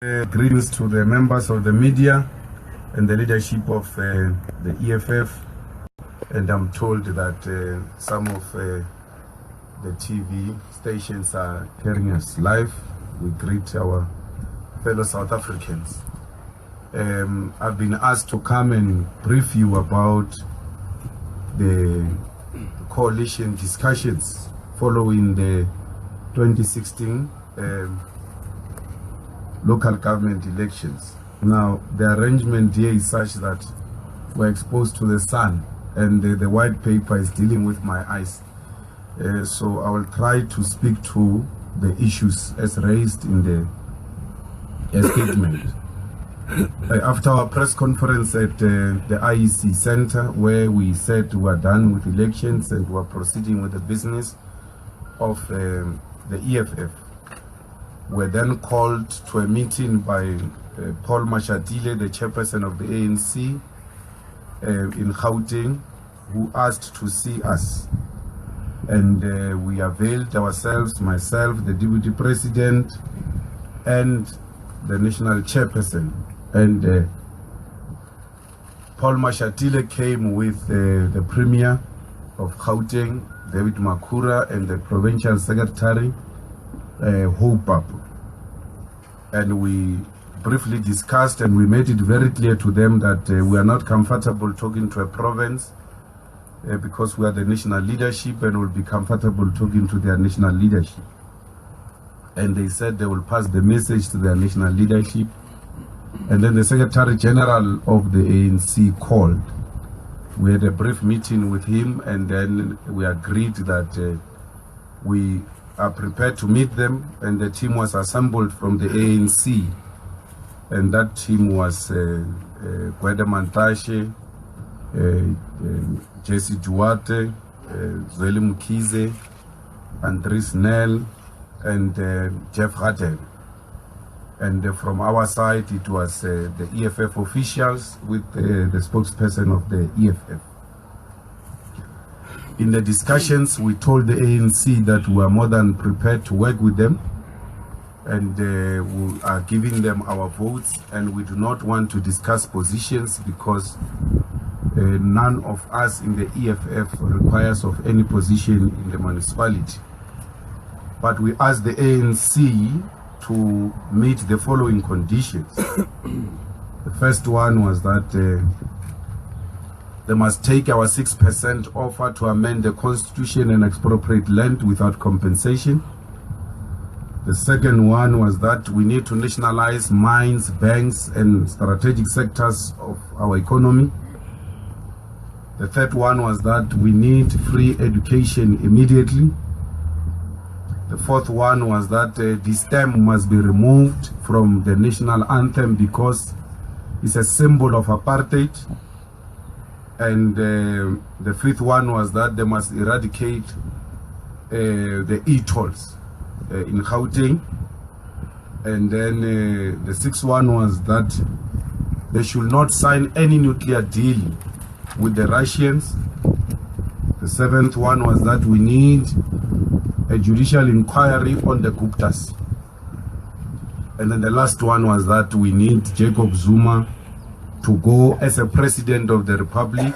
Greetings to the members of the media and the leadership of the EFF, and I'm told that some of the TV stations are carrying us live. We greet our fellow South Africans. I've been asked to come and brief you about the coalition discussions following the 2016 local government elections. Now, the arrangement here is such that we're exposed to the sun, and the white paper is dealing with my eyes. So I will try to speak to the issues as raised in the statement. After our press conference at the IEC Center, where we said we are done with elections and we are proceeding with the business of the EFF, we're then called to a meeting by Paul Mashatile, the chairperson of the ANC in Gauteng, who asked to see us. And we availed ourselves, myself, the deputy president, and the national chairperson. And Paul Mashatile came with the premier of Gauteng, David Makura, and the provincial secretary, Hope Up. And we briefly discussed, and we made it very clear to them that we are not comfortable talking to a province because we are the national leadership, and will be comfortable talking to their national leadership. And they said they will pass the message to their national leadership. And then the Secretary General of the ANC called. We had a brief meeting with him, and then we agreed that we are prepared to meet them, and the team was assembled from the ANC, and that team was Gwede Mantashe, Jesse Duarte, Zweli Mkhize, Andries Nel, and Jeff Radden. And from our side, it was the EFF officials with the spokesperson of the EFF. In the discussions, we told the ANC that we are more than prepared to work with them, and we are giving them our votes, and we do not want to discuss positions because none of us in the EFF requires of any position in the municipality. But we asked the ANC to meet the following conditions. The first one was that they must take our 6% offer to amend the constitution and expropriate land without compensation. The second one was that we need to nationalize mines, banks, and strategic sectors of our economy. The third one was that we need free education immediately. The fourth one was that the stem must be removed from the national anthem because it's a symbol of apartheid. And the fifth one was that they must eradicate the e-tolls in Gauteng. And then the sixth one was that they should not sign any nuclear deal with the Russians. The seventh one was that we need a judicial inquiry on the Guptas. And then the last one was that we need Jacob Zuma to go as a president of the republic,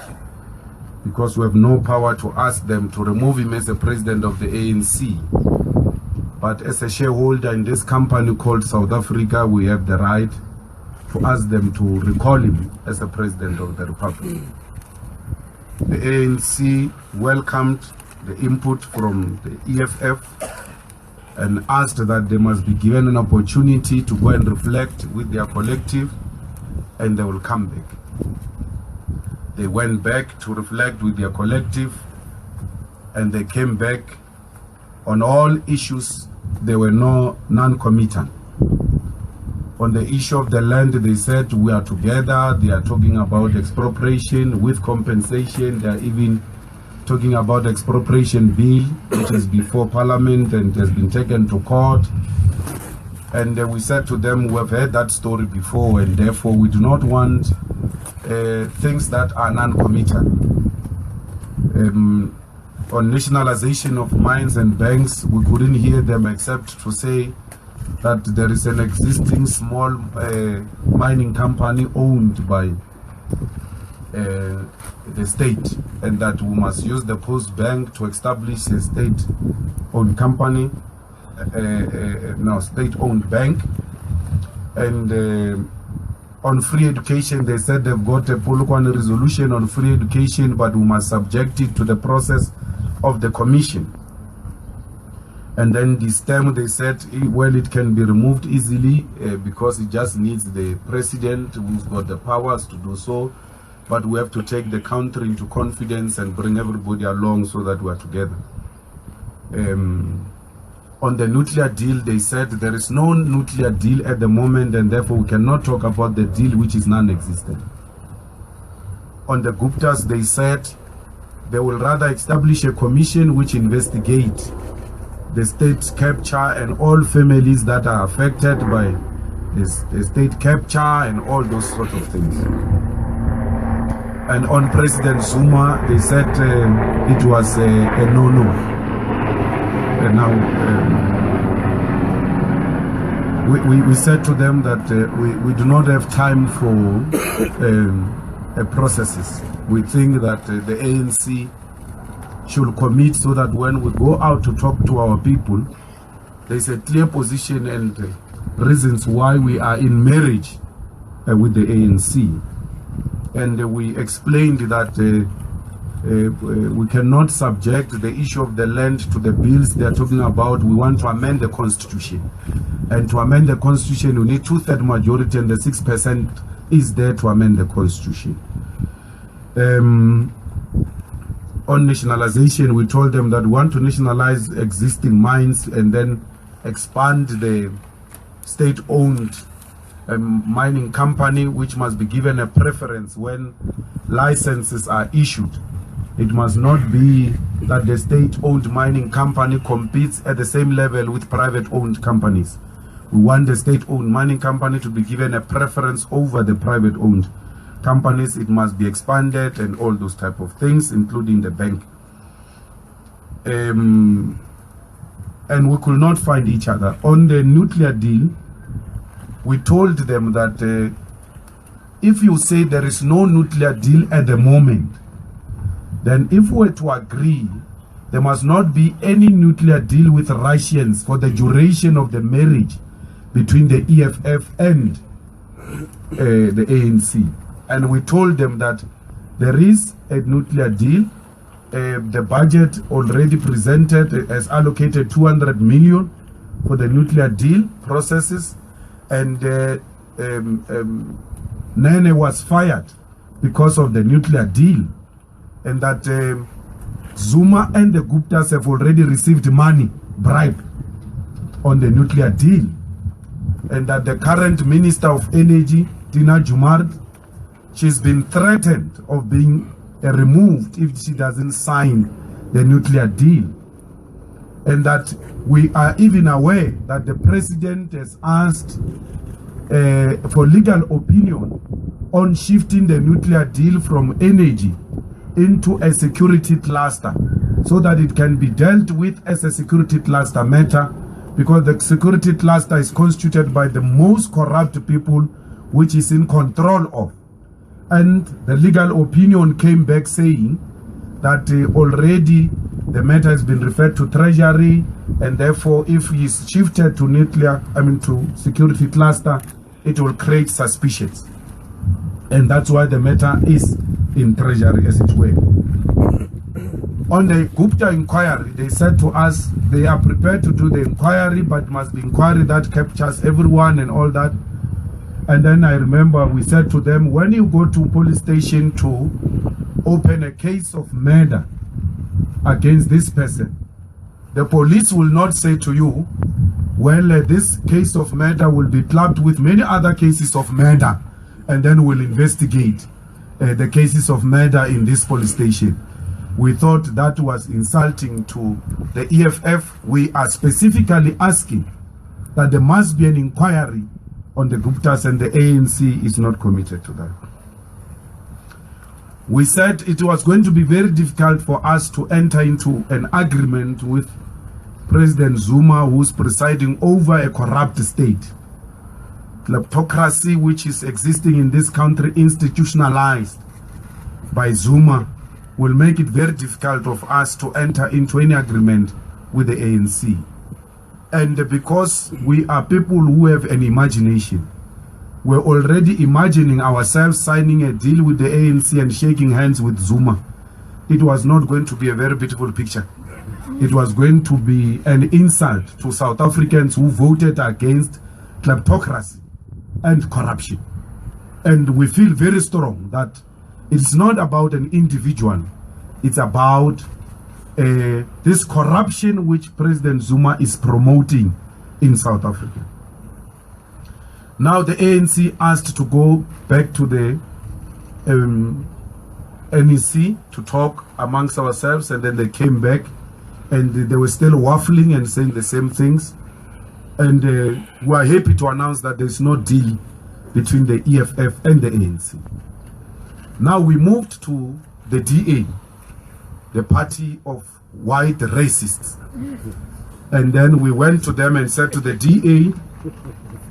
because we have no power to ask them to remove him as a president of the ANC. But as a shareholder in this company called South Africa, we have the right to ask them to recall him as a president of the republic. The ANC welcomed the input from the EFF and asked that they must be given an opportunity to go and reflect with their collective, and they will come back. They went back to reflect with their collective, and they came back on all issues. There were no non-committal. On the issue of the land, they said we are together. They are talking about expropriation with compensation. They are even talking about expropriation bill, which is before Parliament and has been taken to court. And we said to them, we have heard that story before, and therefore we do not want things that are non-committal. On nationalization of mines and banks, we couldn't hear them except to say that there is an existing small mining company owned by the state, and that we must use the Post Bank to establish a state-owned company, state-owned bank. And on free education, they said they've got a Polokwane resolution on free education, but we must subject it to the process of the commission. And then this term, they said, well, it can be removed easily because it just needs the president who's got the powers to do so. But we have to take the country into confidence and bring everybody along so that we're together. On the nuclear deal, they said there is no nuclear deal at the moment, and therefore we cannot talk about the deal which is non-existent. On the Guptas, they said they will rather establish a commission which investigate the state capture and all families that are affected by the state capture and all those sort of things. And on President Zuma, they said it was a no-no. And now we said to them that we do not have time for processes. We think that the ANC should commit so that when we go out to talk to our people, there's a clear position and reasons why we are in marriage with the ANC. And we explained that we cannot subject the issue of the land to the bills they are talking about. We want to amend the constitution. And to amend the constitution, we need 2/3 majority, and the 6% is there to amend the constitution. On nationalization, we told them that we want to nationalize existing mines and then expand the state-owned mining company, which must be given a preference when licenses are issued. It must not be that the state-owned mining company competes at the same level with private-owned companies. We want the state-owned mining company to be given a preference over the private-owned companies. It must be expanded and all those type of things, including the bank. And we could not find each other. On the nuclear deal, we told them that if you say there is no nuclear deal at the moment, then if we were to agree, there must not be any nuclear deal with Russians for the duration of the marriage between the EFF and the ANC. And we told them that there is a nuclear deal. The budget already presented has allocated 200 million for the nuclear deal processes. And Nene was fired because of the nuclear deal. And that Zuma and the Guptas have already received money, bribe, on the nuclear deal. And that the current Minister of Energy, Tina Jumard, she's been threatened of being removed if she doesn't sign the nuclear deal. And that we are even aware that the president has asked for legal opinion on shifting the nuclear deal from energy into a security cluster so that it can be dealt with as a security cluster matter, because the security cluster is constituted by the most corrupt people which is in control of. And the legal opinion came back saying that already the matter has been referred to Treasury, and therefore if he is shifted to to security cluster, it will create suspicions. And that's why the matter is in Treasury, as it were. On the Gupta inquiry, they said to us they are prepared to do the inquiry, but it must be inquiry that captures everyone and all that. And then I remember we said to them, when you go to police station to open a case of murder against this person, the police will not say to you, well, this case of murder will be clubbed with many other cases of murder, and then we'll investigate the cases of murder in this police station. We thought that was insulting to the EFF. We are specifically asking that there must be an inquiry on the Guptas, and the ANC is not committed to that. We said it was going to be very difficult for us to enter into an agreement with President Zuma, who's presiding over a corrupt state. Kleptocracy, which is existing in this country, institutionalized by Zuma, will make it very difficult of us to enter into any agreement with the ANC. And because we are people who have an imagination, we're already imagining ourselves signing a deal with the ANC and shaking hands with Zuma. It was not going to be a very beautiful picture. It was going to be an insult to South Africans who voted against kleptocracy and corruption. And we feel very strong that it's not about an individual. It's about this corruption which President Zuma is promoting in South Africa. Now the ANC asked to go back to the NEC to talk amongst ourselves, and then they came back and they were still waffling and saying the same things. And we are happy to announce that there's no deal between the EFF and the ANC. Now we moved to the DA, the party of white racists. And then we went to them and said to the DA,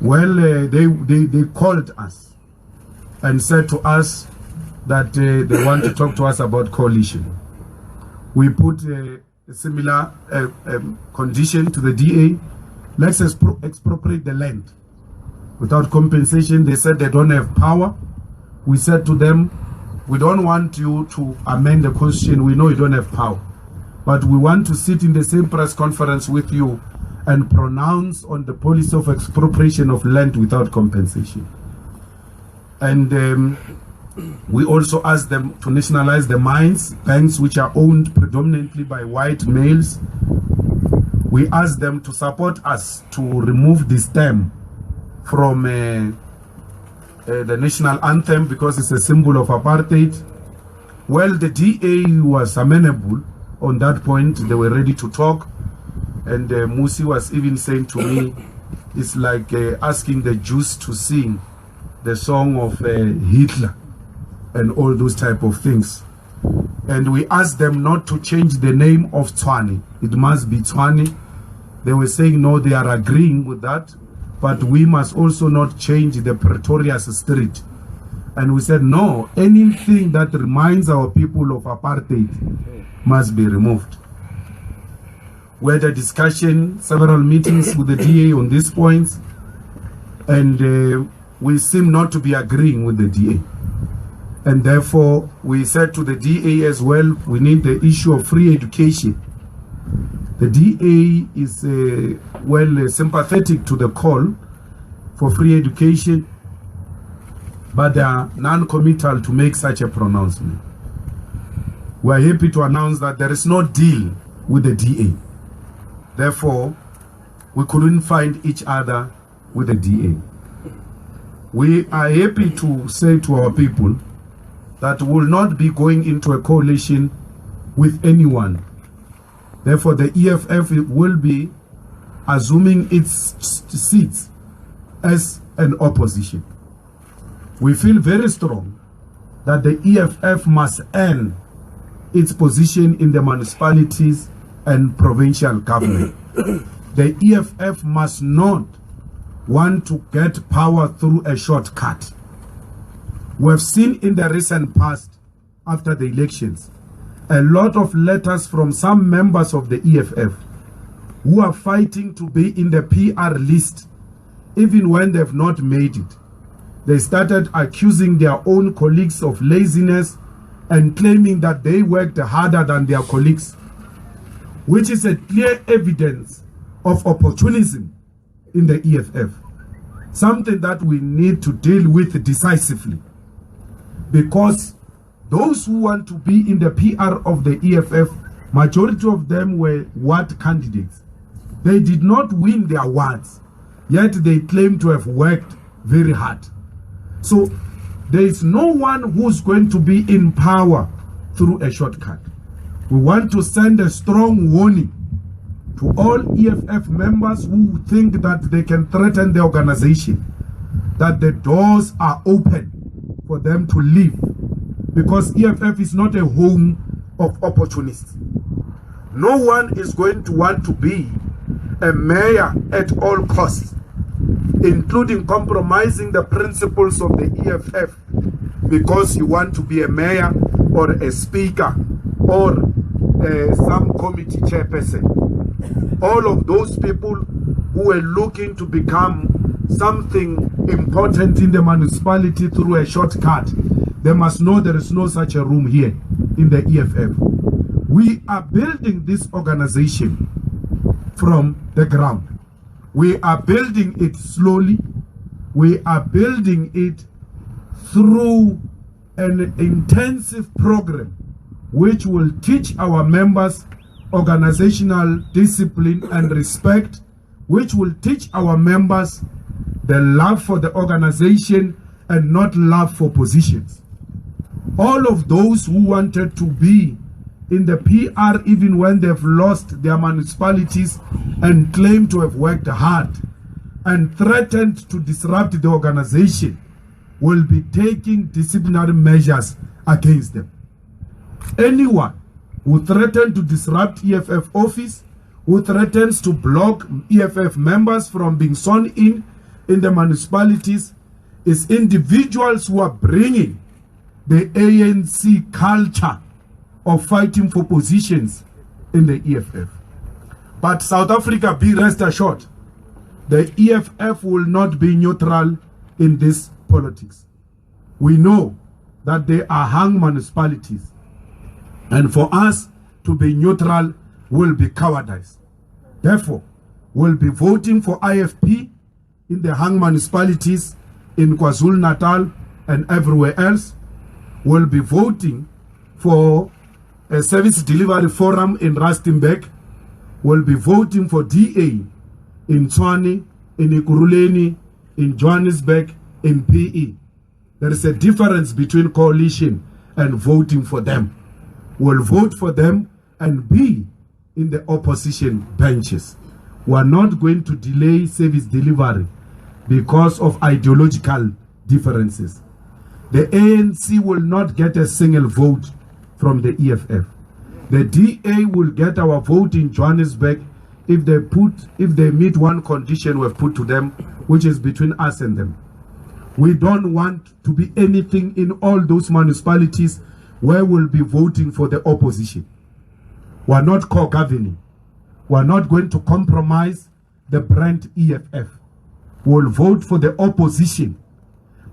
well, they called us and said to us that they want to talk to us about coalition. We put a similar condition to the DA. Let's expropriate the land without compensation. They said they don't have power. We said to them, we don't want you to amend the constitution. We know you don't have power. But we want to sit in the same press conference with you and pronounce on the policy of expropriation of land without compensation. And we also asked them to nationalize the mines, banks which are owned predominantly by white males. We asked them to support us to remove the stem from the national anthem because it's a symbol of apartheid. Well, the DA was amenable on that point. They were ready to talk. And Musi was even saying to me, it's like asking the Jews to sing the song of Hitler and all those type of things. And we asked them not to change the name of Tshwane. It must be Tshwane. They were saying no, they are agreeing with that, but we must also not change the Pretorius Street. And we said no, anything that reminds our people of apartheid must be removed. We had a discussion, several meetings with the DA on these points, and we seem not to be agreeing with the DA. And therefore, we said to the DA as well, we need the issue of free education. The DA is sympathetic to the call for free education, but they are non-committal to make such a pronouncement. We are happy to announce that there is no deal with the DA. Therefore, we couldn't find each other with the DA. We are happy to say to our people that we will not be going into a coalition with anyone. Therefore, the EFF will be assuming its seats as an opposition. We feel very strong that the EFF must earn its position in the municipalities and provincial government. The EFF must not want to get power through a shortcut. We have seen in the recent past, after the elections, a lot of letters from some members of the EFF who are fighting to be in the PR list, even when they've not made it. They started accusing their own colleagues of laziness and claiming that they worked harder than their colleagues, which is a clear evidence of opportunism in the EFF, something that we need to deal with decisively. Because those who want to be in the PR of the EFF, majority of them were ward candidates. They did not win their wards, yet they claim to have worked very hard. So there is no one who's going to be in power through a shortcut. We want to send a strong warning to all EFF members who think that they can threaten the organization, that the doors are open for them to leave, because EFF is not a home of opportunists. No one is going to want to be a mayor at all costs, including compromising the principles of the EFF because you want to be a mayor or a speaker or some committee chairperson. All of those people who were looking to become something important in the municipality through a shortcut, they must know there is no such a room here in the EFF. We are building this organization from the ground. We are building it slowly. We are building it through an intensive program which will teach our members organizational discipline and respect, which will teach our members the love for the organization and not love for positions. All of those who wanted to be in the PR even when they've lost their municipalities and claim to have worked hard and threatened to disrupt the organization will be taking disciplinary measures against them. Anyone who threatens to disrupt EFF office, who threatens to block EFF members from being sworn in the municipalities, is individuals who are bringing the ANC culture of fighting for positions in the EFF. But South Africa, be rest assured, the EFF will not be neutral in this politics. We know that they are hung municipalities, and for us to be neutral will be cowardice. Therefore, we'll be voting for IFP in the hung municipalities in KwaZulu-Natal and everywhere else. We'll be voting for a service delivery forum in Rustenburg. We'll be voting for DA in Tshwane, in Ekurhuleni, in Johannesburg, in PE. There is a difference between coalition and voting for them. We'll vote for them and be in the opposition benches. We are not going to delay service delivery because of ideological differences. The ANC will not get a single vote from the EFF. The DA will get our vote in Johannesburg if they meet one condition we've put to them, which is between us and them. We don't want to be anything in all those municipalities where we'll be voting for the opposition. We're not co-governing. We're not going to compromise the brand EFF. We'll vote for the opposition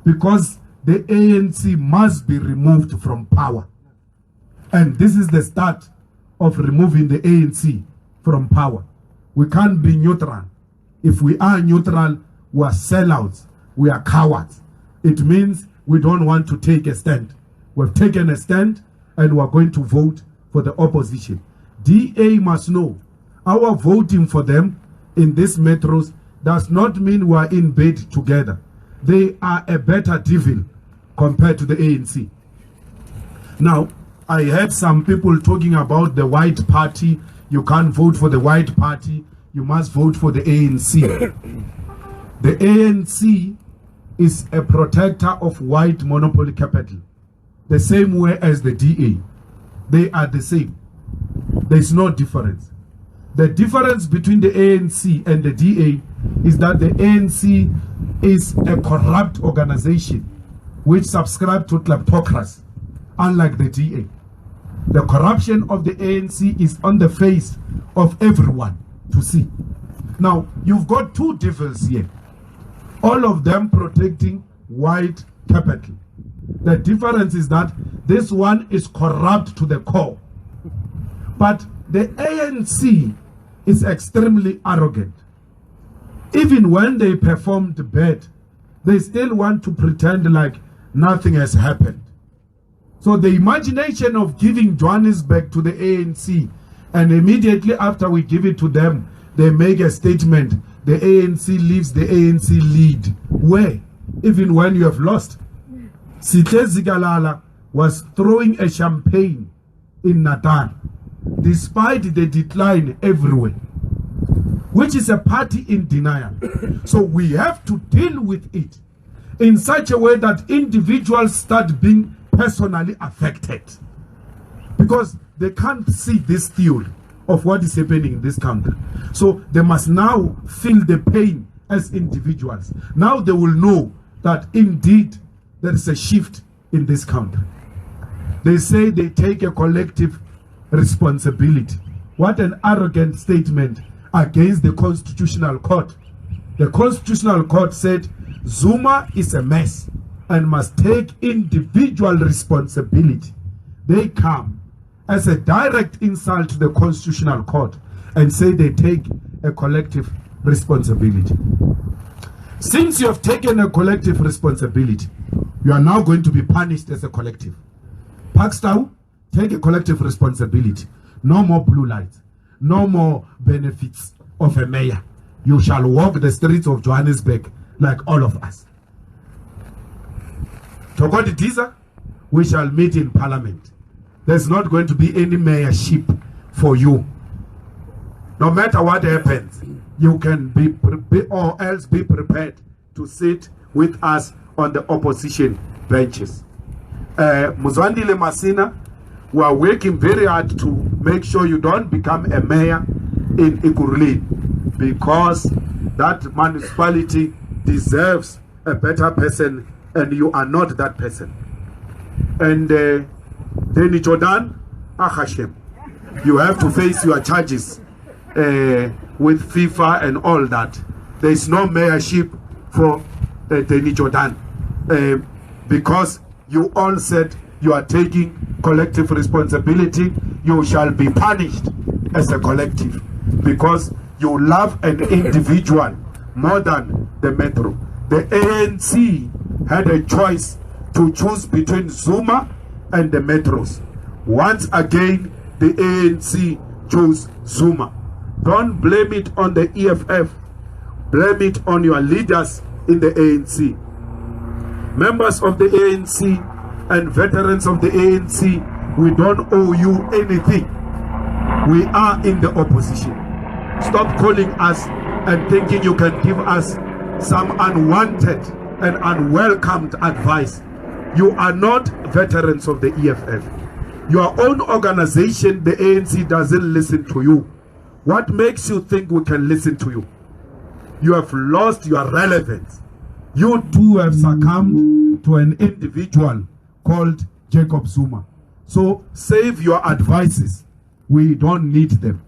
because the ANC must be removed from power. And this is the start of removing the ANC from power. We can't be neutral. If we are neutral, we are sellouts. We are cowards. It means we don't want to take a stand. We've taken a stand and we're going to vote for the opposition. DA must know our voting for them in these metros does not mean we're in bed together. They are a better devil compared to the ANC. Now, I heard some people talking about the white party. You can't vote for the white party. You must vote for the ANC. The ANC is a protector of white monopoly capital, the same way as the DA. They are the same. There's no difference. The difference between the ANC and the DA is that the ANC is a corrupt organization which subscribes to kleptocracy, unlike the DA. The corruption of the ANC is on the face of everyone to see. Now, you've got two devils here, all of them protecting white capital. The difference is that this one is corrupt to the core. But the ANC is extremely arrogant. Even when they performed bad, they still want to pretend like nothing has happened. So the imagination of giving Johannesburg to the ANC, and immediately after we give it to them, they make a statement, the ANC leaves, the ANC lead. Where? Even when you have lost. Sithe Zikalala was throwing a champagne in Natal, despite the decline everywhere, which is a party in denial. So we have to deal with it in such a way that individuals start being personally affected, because they can't see this theory of what is happening in this country. So they must now feel the pain as individuals. Now they will know that indeed there is a shift in this country. They say they take a collective responsibility. What an arrogant statement against the Constitutional Court. The Constitutional Court said Zuma is a mess and must take individual responsibility. They come as a direct insult to the Constitutional Court and say they take a collective responsibility. Since you have taken a collective responsibility, you are now going to be punished as a collective. Pakistan, take a collective responsibility. No more blue lights, no more benefits of a mayor. You shall walk the streets of Johannesburg like all of us. Tokodi Tiza, we shall meet in Parliament. There's not going to be any mayorship for you. No matter what happens, you can be or else be prepared to sit with us on the opposition benches. Muzwandile Masina, we are working very hard to make sure you don't become a mayor in Ikurulin, because that municipality deserves a better person and you are not that person. And Denny Jordan, Hashem, you have to face your charges with FIFA and all that. There is no mayorship for Denny Jordan because you all said you are taking collective responsibility. You shall be punished as a collective because you love an individual more than the metro. The ANC had a choice to choose between Zuma and the metros. Once again, the ANC chose Zuma. Don't blame it on the EFF. Blame it on your leaders in the ANC. Members of the ANC and veterans of the ANC, we don't owe you anything. We are in the opposition. Stop calling us and thinking you can give us some unwanted and unwelcomed advice. You are not veterans of the EFF. Your own organization, the ANC, doesn't listen to you. What makes you think we can listen to you? You have lost your relevance. You too have succumbed to an individual called Jacob Zuma. So save your advices. We don't need them.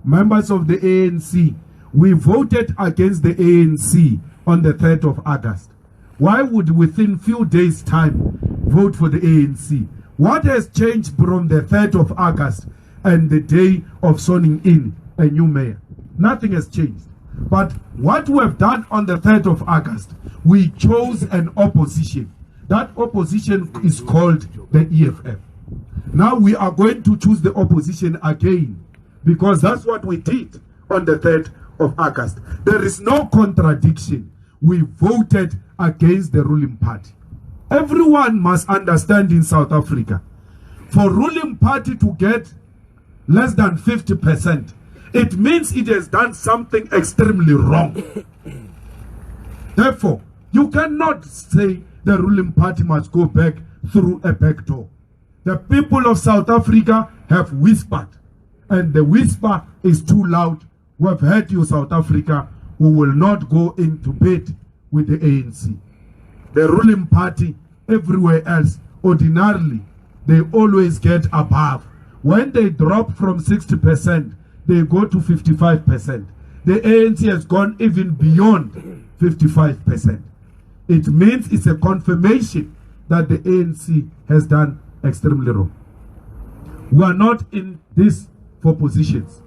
Members of the ANC, we voted against the ANC on the 3rd of August. Why would within few days' time vote for the ANC? What has changed from the 3rd of August and the day of swearing in a new mayor? Nothing has changed. But what we have done on the 3rd of August, we chose an opposition. That opposition is called the EFF. Now we are going to choose the opposition again, because that's what we did on the 3rd of August. There is no contradiction. We voted against the ruling party. Everyone must understand in South Africa, for ruling party to get less than 50%, it means it has done something extremely wrong. Therefore, you cannot say the ruling party must go back through a back door. The people of South Africa have whispered, and the whisper is too loud. We have heard you, South Africa. We will not go into bed with the ANC. The ruling party everywhere else, ordinarily, they always get above. When they drop from 60%, they go to 55%. The ANC has gone even beyond 55%. It means it's a confirmation that the ANC has done extremely wrong. We are not in this for positions.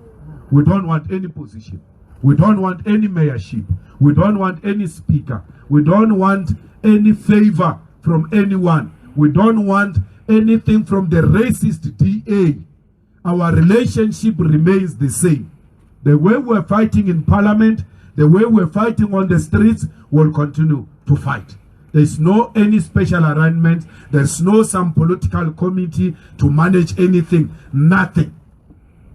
We don't want any position. We don't want any mayorship. We don't want any speaker. We don't want any favor from anyone. We don't want anything from the racist DA. Our relationship remains the same. The way we're fighting in Parliament, the way we're fighting on the streets, will continue to fight. There's no any special arrangement. There's no some political committee to manage anything. Nothing.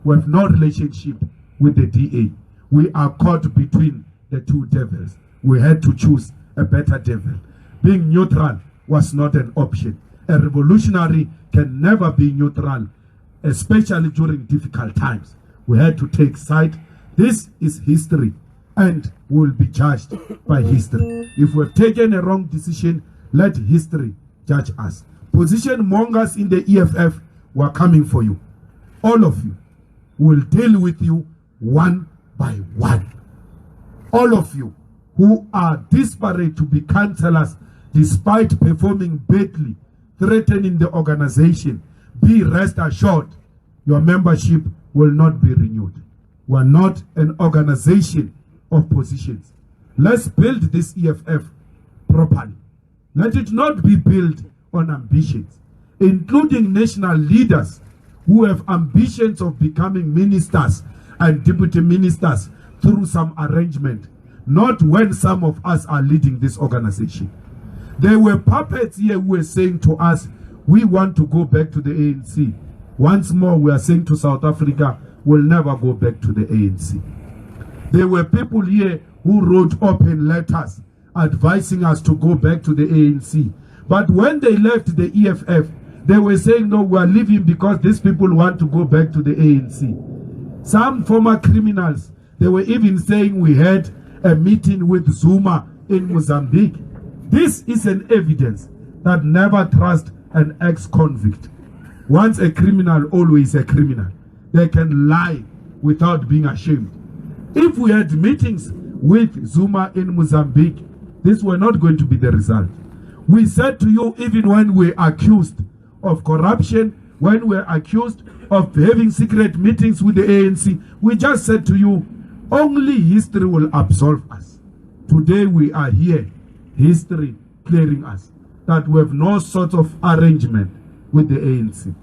We have no relationship with the DA. We are caught between the two devils. We had to choose a better devil. Being neutral was not an option. A revolutionary can never be neutral, especially during difficult times. We had to take side. This is history and will be judged by history. If we've taken a wrong decision, let history judge us. Position mongers in the EFF were coming for you. All of you will deal with you one by one. All of you who are desperate to be councillors despite performing badly, threatening the organization, be rest assured your membership will not be renewed. We are not an organization of positions. Let's build this EFF properly. Let it not be built on ambitions, including national leaders who have ambitions of becoming ministers and deputy ministers through some arrangement, not when some of us are leading this organization. There were puppets here who were saying to us, we want to go back to the ANC. Once more, we are saying to South Africa, we'll never go back to the ANC. There were people here who wrote open letters advising us to go back to the ANC. But when they left the EFF, they were saying, no, we are leaving because these people want to go back to the ANC. Some former criminals, they were even saying we had a meeting with Zuma in Mozambique. This is an evidence that never trust an ex-convict. Once a criminal, always a criminal. They can lie without being ashamed. If we had meetings with Zuma in Mozambique, this were not going to be the result. We said to you, even when we were accused of corruption, when we were accused of having secret meetings with the ANC, we just said to you, only history will absolve us. Today we are here, history clearing us, that we have no sort of arrangement with the ANC.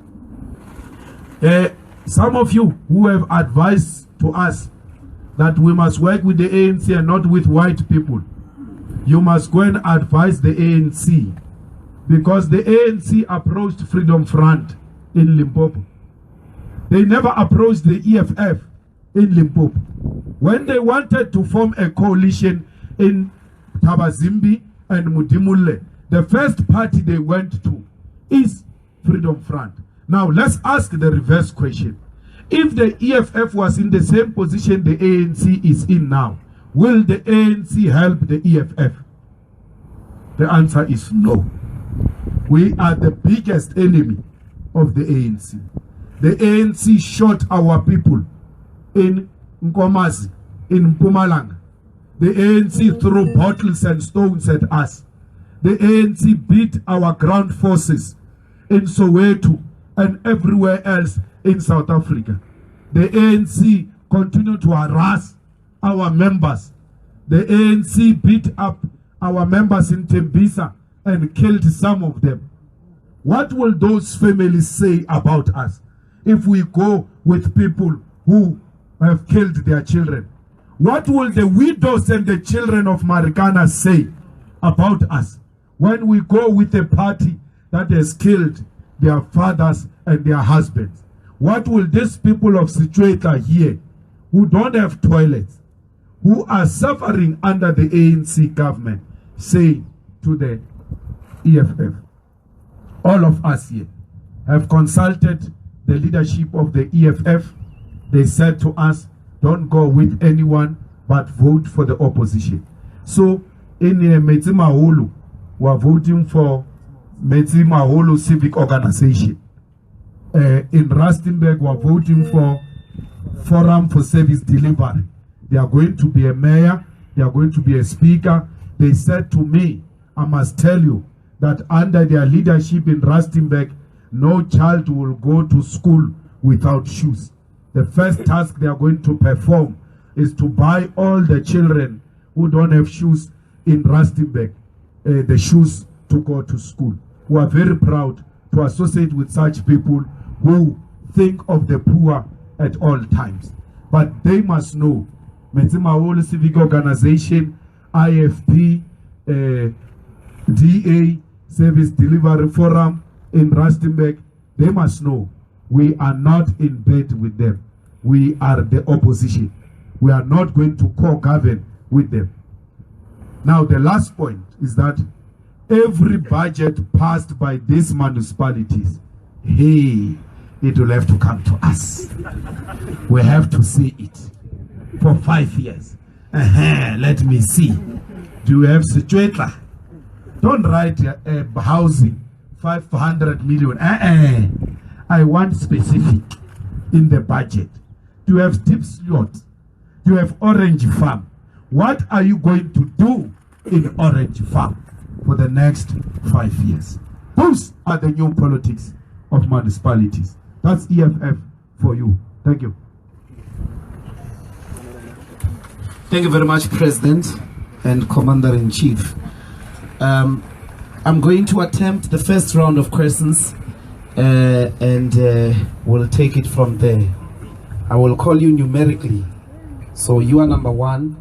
Some of you who have advised to us that we must work with the ANC and not with white people, you must go and advise the ANC, because the ANC approached Freedom Front in Limpopo. They never approached the EFF in Limpopo. When they wanted to form a coalition in Tabazimbi and Mudimule, the first party they went to is Freedom Front. Now let's ask the reverse question. If the EFF was in the same position the ANC is in now, will the ANC help the EFF? The answer is no. We are the biggest enemy of the ANC. The ANC shot our people in Nkomazi, in Mpumalanga. The ANC threw bottles and stones at us. The ANC beat our ground forces in Soweto and everywhere else in South Africa. The ANC continued to harass our members. The ANC beat up our members in Tembisa and killed some of them. What will those families say about us if we go with people who have killed their children? What will the widows and the children of Marikana say about us when we go with a party that has killed their fathers and their husbands? What will these people of Situata here, who don't have toilets, who are suffering under the ANC government, say to the EFF? All of us here have consulted the leadership of the EFF. They said to us, don't go with anyone but vote for the opposition. So in Metsimaholo, we are voting for Metsimaholo Civic Organization. In Rustenburg, we are voting for Forum for Service Delivery. They are going to be a mayor, they are going to be a speaker. They said to me, I must tell you that under their leadership in Rustenburg, no child will go to school without shoes. The first task they are going to perform is to buy all the children who don't have shoes in Rustenburg the shoes to go to school. We are very proud to associate with such people who think of the poor at all times. But they must know, Metsimaholo Civic Organization, IFP, DA, Service Delivery Forum in Rustenburg, they must know we are not in bed with them. We are the opposition. We are not going to co-govern with them. Now the last point is that every budget passed by these municipalities, hey, it will have to come to us. We have to see it for 5 years. Let me see. Do you have Situatla? Don't write housing 500 million. I want specific in the budget. Do you have deep slot? Do you have orange farm? What are you going to do in orange farm for the next 5 years? Those are the new politics of municipalities. That's EFF for you. Thank you. Thank you very much, President and Commander-in-Chief. I'm going to attempt the first round of questions and we'll take it from there. I will call you numerically. So you are number 1,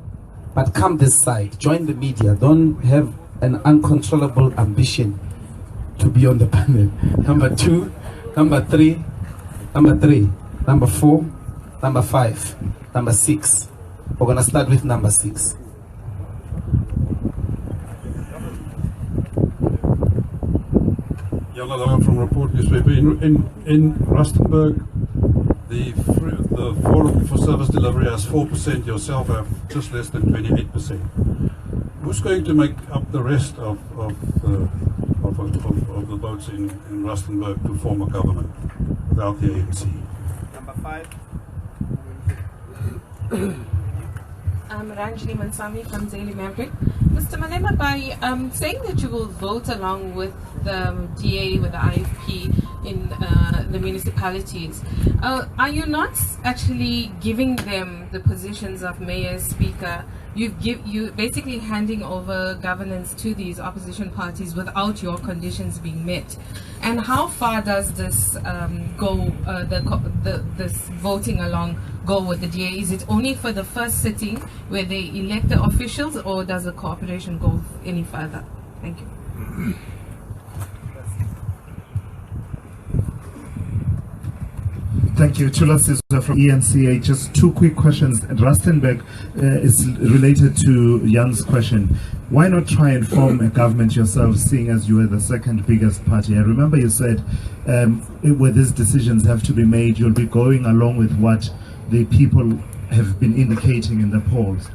but come this side, join the media. Don't have an uncontrollable ambition to be on the panel. Number 2, number 3, number 4, number 5, number 6. We're going to start with number 6. Jan from Report Newspaper. In Rustenburg, the Forum for Service Delivery has 4%, yourself have just less than 28%. Who's going to make up the rest of the votes in Rustenburg to form a government without the ANC? Number 5. I'm Ranjini Mansami from Daily Maverick. Mr. Malema, by saying that you will vote along with the DA, with the IFP in the municipalities, are you not actually giving them the positions of mayor, speaker? You basically handing over governance to these opposition parties without your conditions being met. And how far does this go? This voting along go with the DA? Is it only for the first sitting where they elect the officials, or does the cooperation go any further? Thank you. Thank you. Chula Sizwe from ENCA. Just 2 quick questions. Rustenburg is related to Jan's question. Why not try and form a government yourself, seeing as you are the second biggest party? I remember you said where these decisions have to be made, you'll be going along with what the people have been indicating in the polls.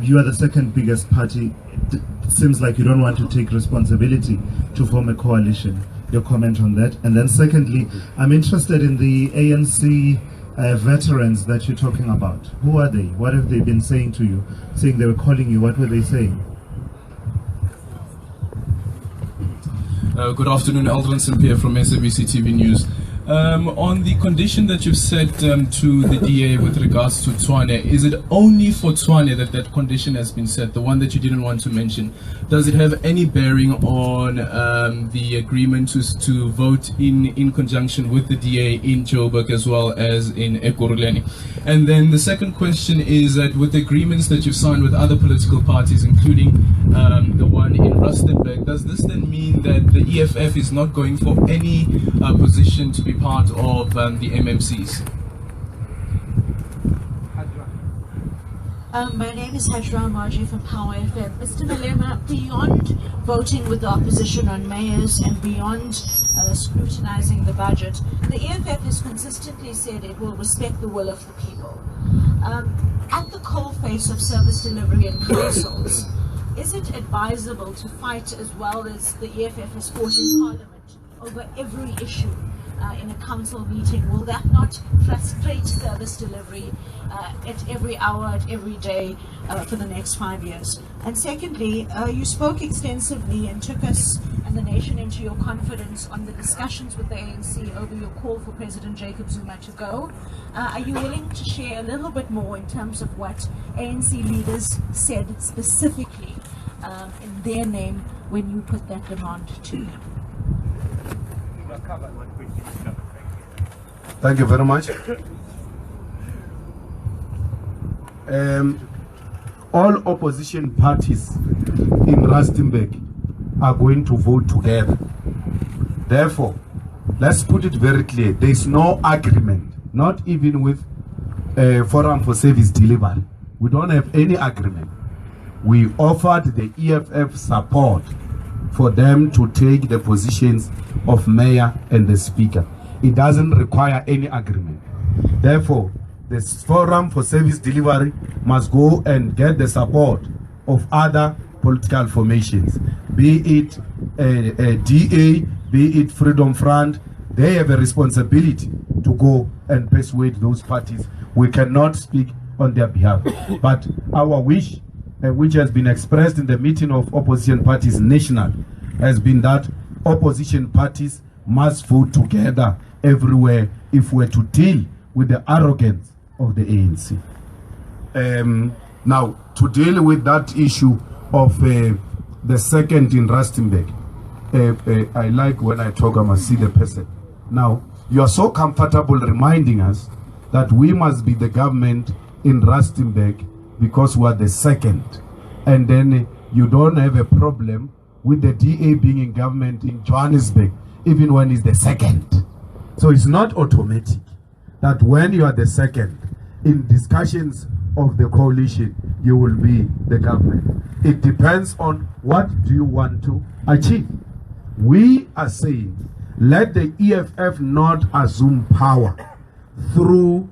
You are the second biggest party. It seems like you don't want to take responsibility to form a coalition. Your comment on that. And then secondly, I'm interested in the ANC veterans that you're talking about. Who are they? What have they been saying to you? Saying they were calling you. What were they saying? Good afternoon, Aldrin St. Pierre from SABC TV News. On the condition that you've set to the DA with regards to Tshwane, is it only for Tshwane that condition has been set, the one that you didn't want to mention? Does it have any bearing on the agreement to vote in conjunction with the DA in Joburg as well as in Ekurhuleni? And then the second question is that with the agreements that you've signed with other political parties, including the one in Rustenburg, does this then mean that the EFF is not going for any position to be part of the MMCs? My name is Hajra Marji from Power FM. Mr. Malema, beyond voting with the opposition on mayors and beyond scrutinizing the budget, the EFF has consistently said it will respect the will of the people. At the coalface of service delivery and councils, is it advisable to fight as well as the EFF has fought in Parliament over every issue in a council meeting? Will that not frustrate service delivery at every hour, at every day for the next 5 years? And secondly, you spoke extensively and took us and the nation into your confidence on the discussions with the ANC over your call for President Jacob Zuma to go. Are you willing to share a little bit more in terms of what ANC leaders said specifically in their name when you put that demand to them? Thank you very much. All opposition parties in Rustenburg are going to vote together. Therefore, let's put it very clear, there is no agreement, not even with Forum for Service Delivery. We don't have any agreement. We offered the EFF support for them to take the positions of mayor and the speaker. It doesn't require any agreement. Therefore, the Forum for Service Delivery must go and get the support of other political formations, be it a DA, be it Freedom Front. They have a responsibility to go and persuade those parties. We cannot speak on their behalf. But our wish, which has been expressed in the meeting of opposition parties national, has been that opposition parties must vote together everywhere if we're to deal with the arrogance of the ANC. Now, to deal with that issue of the second in Rustenburg, I like when I talk, I must see the person. Now, you are so comfortable reminding us that we must be the government in Rustenburg because we are the second. And then you don't have a problem with the DA being in government in Johannesburg, even when it's the second. So it's not automatic that when you are the second, in discussions of the coalition, you will be the government. It depends on what do you want to achieve. We are saying, let the EFF not assume power through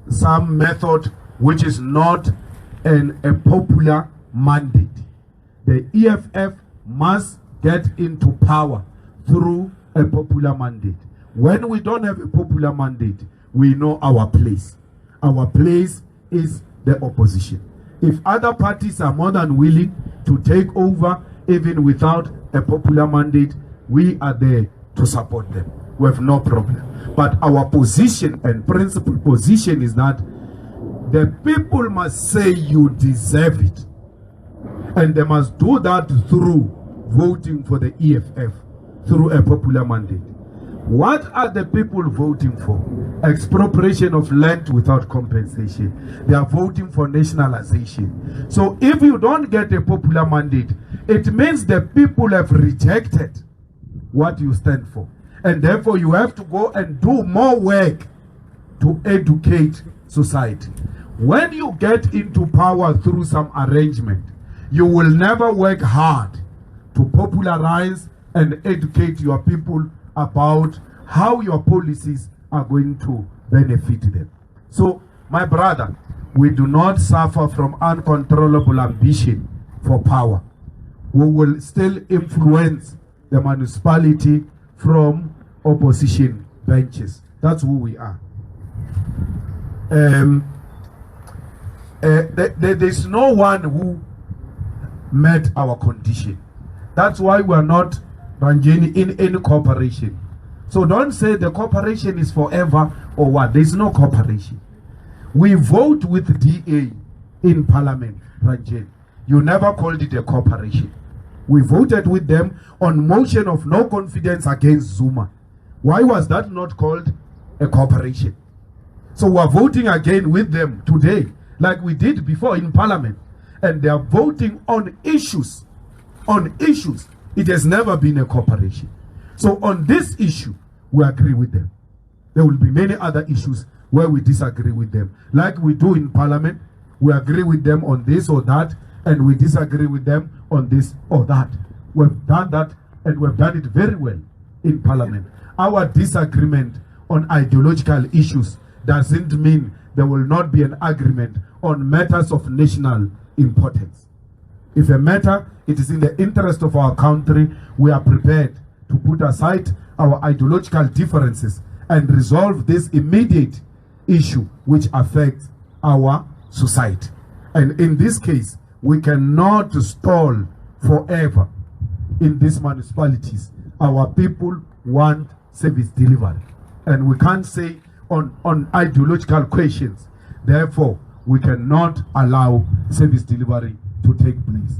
some method which is not a popular mandate. The EFF must get into power through a popular mandate. When we don't have a popular mandate, we know our place. Our place is the opposition. If other parties are more than willing to take over even without a popular mandate, we are there to support them. We have no problem. But our position and principal position is that the people must say you deserve it. And they must do that through voting for the EFF, through a popular mandate. What are the people voting for? Expropriation of land without compensation. They are voting for nationalization. So if you don't get a popular mandate, it means the people have rejected what you stand for. And therefore you have to go and do more work to educate society. When you get into power through some arrangement, you will never work hard to popularize and educate your people about how your policies are going to benefit them. So, my brother, we do not suffer from uncontrollable ambition for power. We will still influence the municipality from opposition benches. That's who we are. There's no one who met our condition. That's why we are not Ranjini in any cooperation. So don't say the cooperation is forever or what. There's no cooperation. We vote with DA in Parliament, Ranjini. You never called it a cooperation. We voted with them on motion of no confidence against Zuma. Why was that not called a cooperation? So we are voting again with them today, like we did before in Parliament. And they are voting on issues. On issues. It has never been a cooperation. So on this issue, we agree with them. There will be many other issues where we disagree with them. Like we do in Parliament, we agree with them on this or that, and we disagree with them on this or that. We've done that, and we've done it very well in Parliament. Our disagreement on ideological issues doesn't mean there will not be an agreement on matters of national importance. If a matter, it is in the interest of our country, we are prepared to put aside our ideological differences and resolve this immediate issue which affects our society. And in this case, we cannot stall forever in these municipalities. Our people want service delivery. And we can't say on ideological questions. Therefore, we cannot allow service delivery to take place.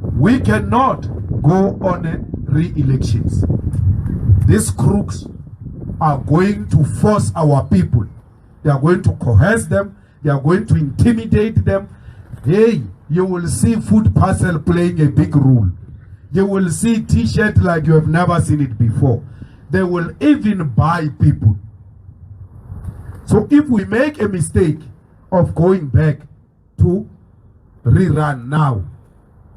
We cannot go on re-elections. These crooks are going to force our people. They are going to coerce them. They are going to intimidate them. Hey, you will see food parcel playing a big role. You will see t-shirt like you have never seen it before. They will even buy people. So if we make a mistake of going back to rerun now,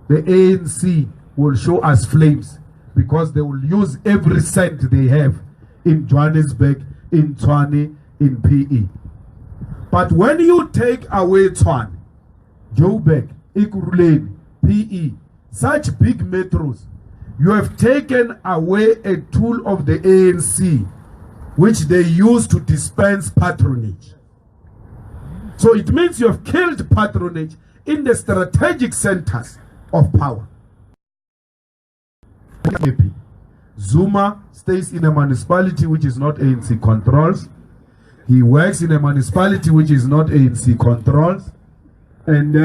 the ANC will show us flames because they will use every cent they have in Johannesburg in Tshwane in PE. But when you take away Tshwane, Joburg, Ekurhuleni, PE, such big metros, you have taken away a tool of the ANC which they use to dispense patronage. So it means you have killed patronage in the strategic centers of power. Zuma stays in a municipality which is not ANC controls. He works in a municipality which is not ANC controls. And